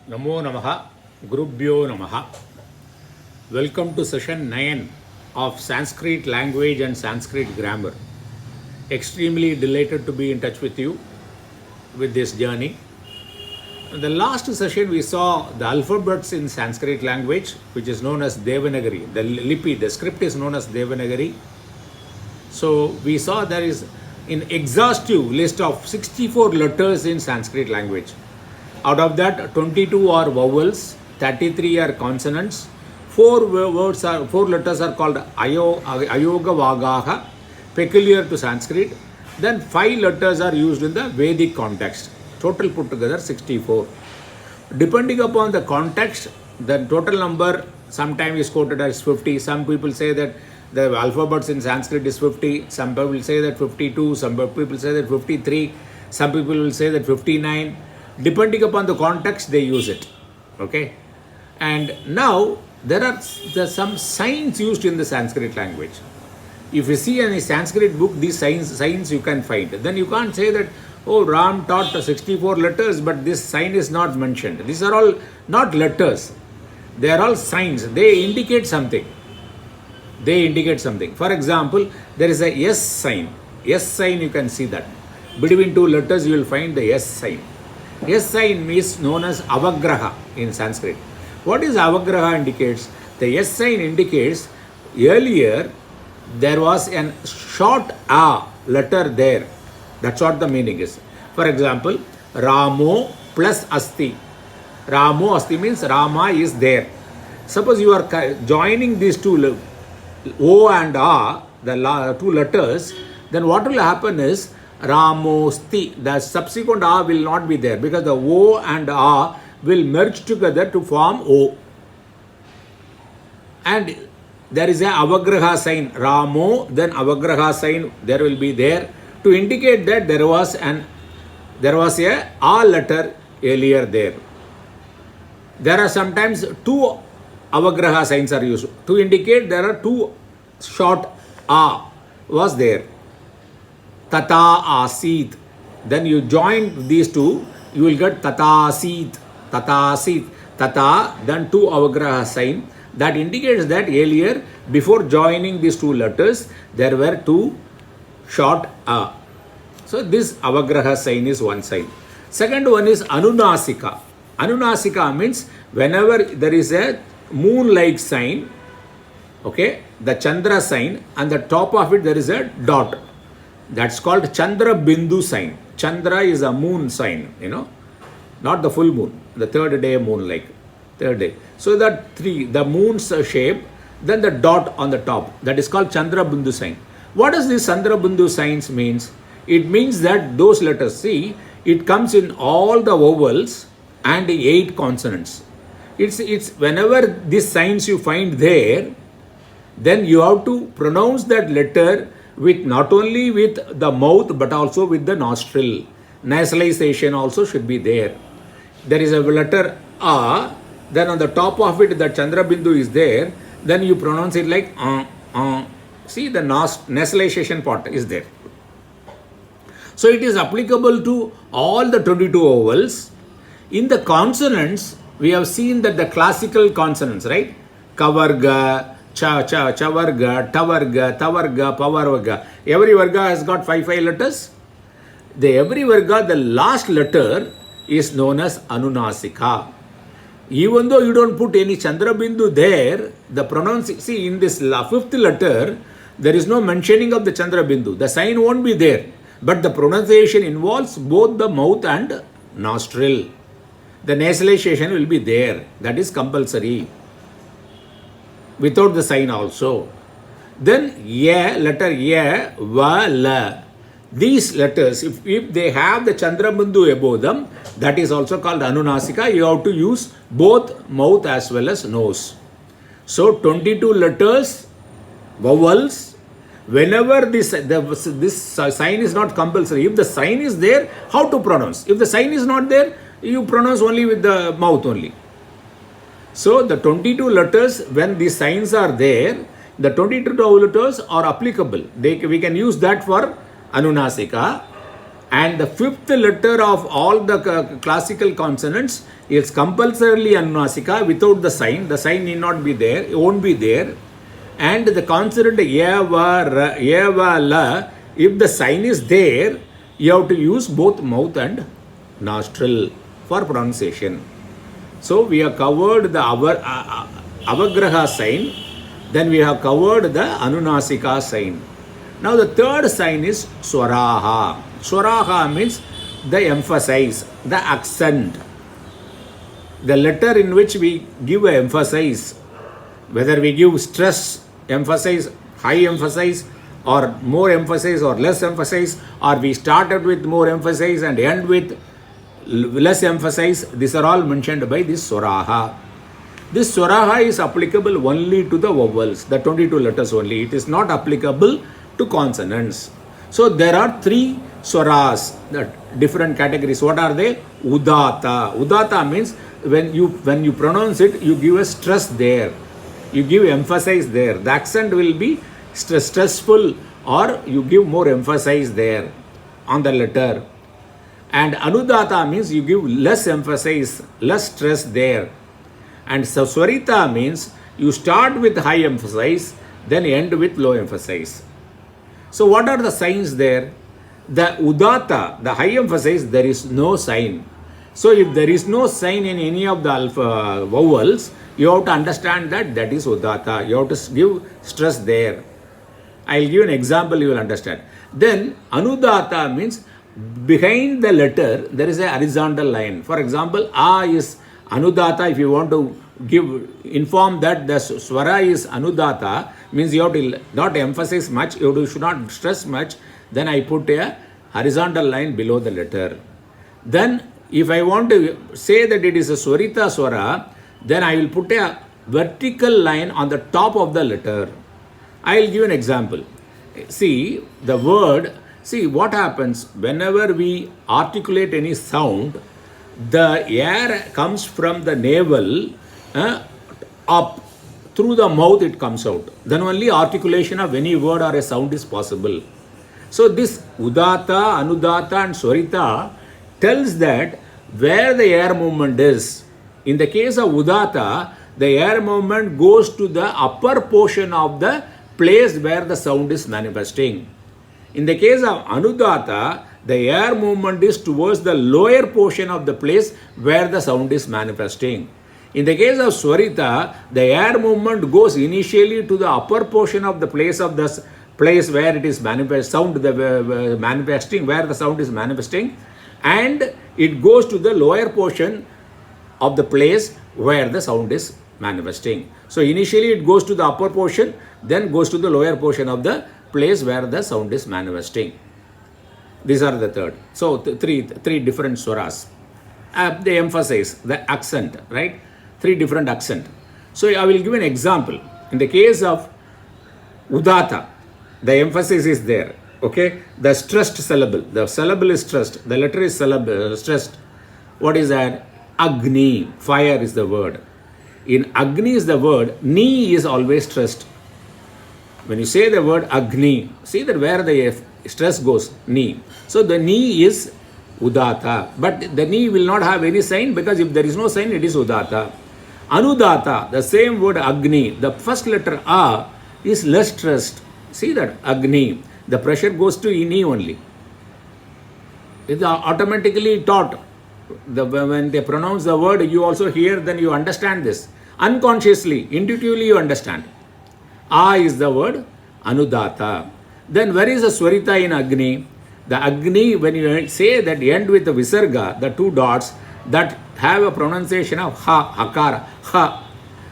Namo Namaha, Gurubhyo Namaha. Welcome to session 9 of Sanskrit language and Sanskrit grammar. Extremely delighted to be in touch with you with this journey. In the last session, we saw the alphabets in Sanskrit language, which is known as Devanagari. The lipi, the script is known as Devanagari. So we saw there is an exhaustive list of 64 letters in Sanskrit language. Out of that, 22 are vowels, 33 are consonants, 4 letters are called Ayoga Vagaha, peculiar to Sanskrit. Then 5 letters are used in the Vedic context. Total put together 64. Depending upon the context, the total number sometimes is quoted as 50. Some people say that the alphabets in Sanskrit is 50. Some people say that 52. Some people say that 53. Some people will say that 59. Depending upon the context, they use it. Okay. And now there are some signs used in the Sanskrit language. If you see any Sanskrit book, these signs you can find. Then you can't say that, oh, Ram taught 64 letters, but this sign is not mentioned. These are all not letters. They are all signs. They indicate something. For example, there is a S sign. S sign, you can see that. Between two letters, you will find the S sign. S sign is known as avagraha in Sanskrit. What is avagraha indicates? The S sign indicates earlier there was a short A letter there. That's what the meaning is. For example, Ramo plus Asti. Ramo Asti means Rama is there. Suppose you are joining these two O and A, the two letters, then what will happen is Ramosti, the subsequent A will not be there because the O and A will merge together to form O. And there is a avagraha sign, Ramo, then avagraha sign there will be there to indicate that there was a A letter earlier there. There are sometimes two avagraha signs are used to indicate there are two short A was there. Tata asit. Then you join these two, you will get tata asit. Tata, then two avagraha sign. That indicates that earlier, before joining these two letters, there were two short A. So this avagraha sign is one sign. Second one is anunasika. Anunasika means whenever there is a moon-like sign, okay, the Chandra sign, and the top of it there is a dot. That's called Chandra Bindu sign. Chandra is a moon sign, not the full moon, the third day moon, like third day. So that the moon's shape, then the dot on the top, that is called Chandra Bindu sign. What does this Chandra Bindu signs means? It means that those letters, see, it comes in all the vowels and 8 consonants. It's whenever these signs you find there, then you have to pronounce that letter with not only with the mouth but also with the nostril. Nasalization also should be there. There is a letter A, then on the top of it the Chandra Bindu is there, then you pronounce it like See, the nasalization part is there. So it is applicable to all the 22 vowels. In the consonants, we have seen that the classical consonants, right? Kavarga, chavarga, tavarga, tavarga, pavarga. Every varga has got 5 letters. Every varga, the last letter is known as anunasika. Even though you don't put any Chandra Bindu there, the pronunciation, see, in this 5th letter, there is no mentioning of the Chandra Bindu. The sign won't be there. But the pronunciation involves both the mouth and nostril. The nasalization will be there. That is compulsory. Without the sign also. Then letter va, la. These letters, if they have the Chandra Bindu above them, that is also called anunasika. You have to use both mouth as well as nose. So 22 letters, vowels. Whenever this sign is not compulsory, if the sign is there, how to pronounce? If the sign is not there, you pronounce only with the mouth only. So the 22 letters, when these signs are there, the 22 letters are applicable. We can use that for anunasika. And the fifth letter of all the classical consonants is compulsorily anunasika without the sign. The sign need not be there, it won't be there. And the consonant eva, la, if the sign is there, you have to use both mouth and nostril for pronunciation. So we have covered the avagraha sign, then we have covered the anunasika sign. Now the third sign is swaraha. Swaraha means the emphasis, the accent. The letter in which we give an emphasis, whether we give stress, emphasis, high emphasis, or more emphasis or less emphasis, or we started with more emphasis and end with less emphasis, these are all mentioned by this swaraha. This swaraha is applicable only to the vowels, the 22 letters only. It is not applicable to consonants. So there are three swaras, the different categories. What are they? Udata. Udata means when you pronounce it, you give a stress there. You give emphasis there. The accent will be stressful, or you give more emphasis there on the letter. And anudata means you give less emphasis, less stress there. And so swarita means you start with high emphasis, then end with low emphasis. So what are the signs there? The udata, the high emphasis, there is no sign. So if there is no sign in any of the vowels, you have to understand that that is udata. You have to give stress there. I'll give an example, you will understand. Then anudata means behind the letter there is a horizontal line. For example, a is anudata. If you want to inform that the swara is anudata, means you have to not emphasize much, you should not stress much. Then I put a horizontal line below the letter. Then if I want to say that it is a swarita swara, then I will put a vertical line on the top of the letter. I will give an example. See the word, see what happens whenever we articulate any sound, the air comes from the navel up through the mouth, it comes out. Then only articulation of any word or a sound is possible. So this udata, anudata and swarita tells that where the air movement is. In the case of udata, the air movement goes to the upper portion of the place where the sound is manifesting. In the case of anudata, the air movement is towards the lower portion of the place where the sound is manifesting. In the case of swarita, the air movement goes initially to the upper portion of the place where it is manifesting, where the sound is manifesting, and it goes to the lower portion of the place where the sound is manifesting. So initially it goes to the upper portion, then goes to the lower portion of the place where the sound is manifesting. These are the third. So three different swaras. The emphasis, the accent, right? Three different accent. So I will give an example. In the case of udata, the emphasis is there. Okay, the stressed syllable. The syllable is stressed. The letter is stressed. What is that? Agni. Fire is the word. In Agni is the word. Ni is always stressed. When you say the word Agni, see that where the stress goes, ni. So the ni is udata. But the ni will not have any sign, because if there is no sign, it is udata. Anudata, the same word Agni, the first letter A is less stressed. See that Agni, the pressure goes to ni only. It's automatically taught. When they pronounce the word, you also hear, then you understand this. Unconsciously, intuitively you understand. A is the word Anudata. Then where is the swarita in Agni? The Agni, when you say that end with the visarga, the two dots that have a pronunciation of ha, hakara, ha.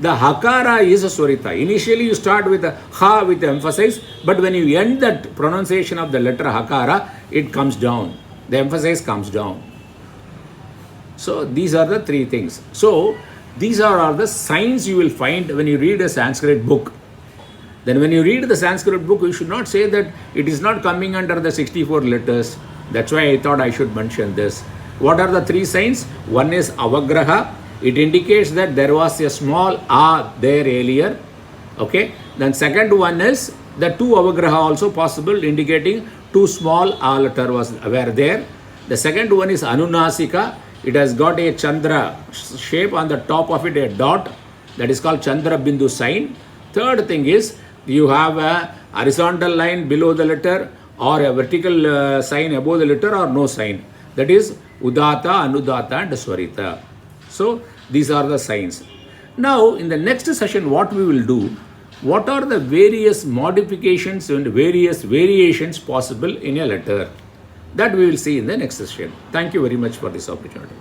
The hakara is a swarita. Initially you start with a ha with emphasis, but when you end that pronunciation of the letter hakara, it comes down. The emphasis comes down. So these are the three things. So these are the signs you will find when you read a Sanskrit book. Then when you read the Sanskrit book, you should not say that it is not coming under the 64 letters. That's why I thought I should mention this. What are the three signs? One is avagraha. It indicates that there was a small a there earlier. Okay. Then second one is The two avagraha also possible, indicating two small a letter were there. The second one is anunasika. It has got a chandra shape, on the top of it a dot, that is called chandra bindu sign. Third thing is you have a horizontal line below the letter or a vertical sign above the letter or no sign. That is udata, anudata and swarita. So these are the signs. Now in the next session what we will do, what are the various modifications and various variations possible in a letter? That we will see in the next session. Thank you very much for this opportunity.